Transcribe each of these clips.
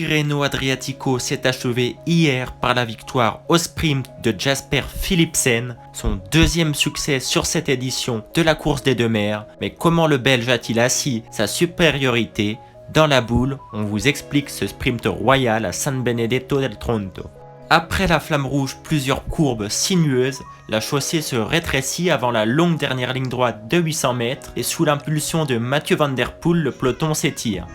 Tirreno Adriatico s'est achevé hier par la victoire au sprint de Jasper Philipsen, son deuxième succès sur cette édition de la course des deux mers. Mais comment le Belge a-t-il assis sa supériorité? Dans la boule, on vous explique ce sprint royal à San Benedetto del Tronto. Après la flamme rouge, plusieurs courbes sinueuses, la chaussée se rétrécit avant la longue dernière ligne droite de 800 mètres et sous l'impulsion de Mathieu van der Poel, le peloton s'étire.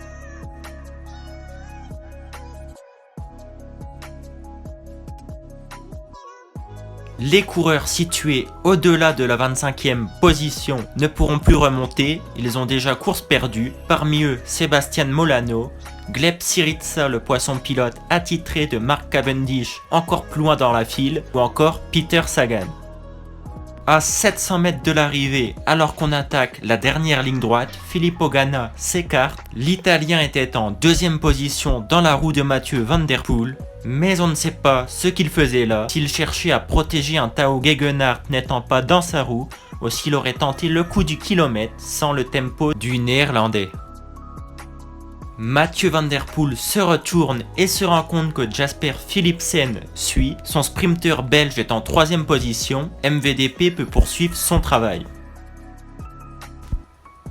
Les coureurs situés au-delà de la 25e position ne pourront plus remonter, ils ont déjà course perdue, parmi eux Sébastien Molano, Gleb Syriza, le poisson pilote attitré de Mark Cavendish encore plus loin dans la file, ou encore Peter Sagan. À 700 mètres de l'arrivée, alors qu'on attaque la dernière ligne droite, Filippo Ganna s'écarte. L'Italien était en deuxième position dans la roue de Mathieu van der Poel, mais on ne sait pas ce qu'il faisait là, s'il cherchait à protéger un Tao Gegenhardt n'étant pas dans sa roue, ou s'il aurait tenté le coup du kilomètre sans le tempo du Néerlandais. Mathieu van der Poel se retourne et se rend compte que Jasper Philipsen suit, son sprinter belge est en troisième position, MVDP peut poursuivre son travail.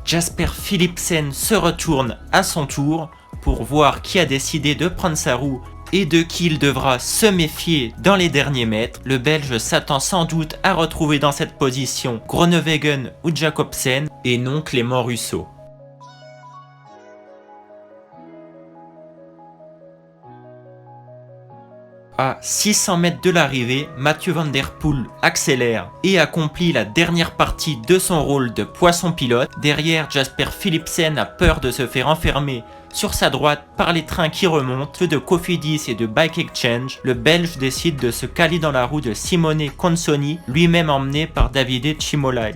Jasper Philipsen se retourne à son tour pour voir qui a décidé de prendre sa roue et de qui il devra se méfier dans les derniers mètres. Le Belge s'attend sans doute à retrouver dans cette position Groenewegen ou Jacobsen et non Clément Russo. À 600 mètres de l'arrivée, Mathieu van der Poel accélère et accomplit la dernière partie de son rôle de poisson pilote. Derrière, Jasper Philipsen a peur de se faire enfermer sur sa droite par les trains qui remontent, ceux de Cofidis et de Bike Exchange. Le Belge décide de se caler dans la roue de Simone Consoni, lui-même emmené par Davide Cimolai.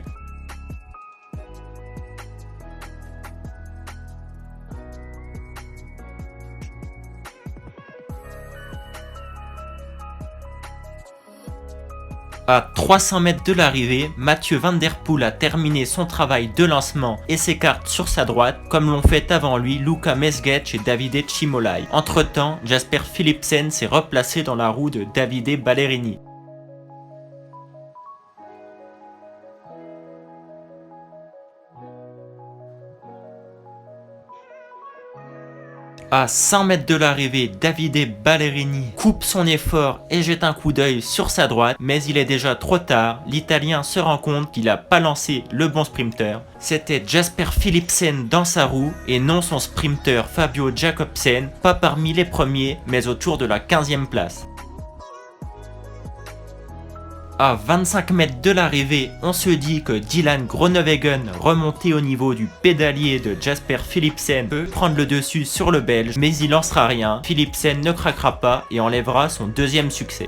À 300 mètres de l'arrivée, Mathieu van der Poel a terminé son travail de lancement et s'écarte sur sa droite, comme l'ont fait avant lui Luca Mesgetch et Davide Cimolai. Entre temps, Jasper Philipsen s'est replacé dans la roue de Davide Ballerini. À 100 mètres de l'arrivée, Davide Ballerini coupe son effort et jette un coup d'œil sur sa droite, mais il est déjà trop tard. L'Italien se rend compte qu'il n'a pas lancé le bon sprinter. C'était Jasper Philipsen dans sa roue et non son sprinter Fabio Jacobsen, pas parmi les premiers, mais autour de la 15e place. À 25 mètres de l'arrivée, on se dit que Dylan Groenewegen, remonté au niveau du pédalier de Jasper Philipsen, peut prendre le dessus sur le Belge, mais il lancera rien. Philipsen ne craquera pas et enlèvera son deuxième succès.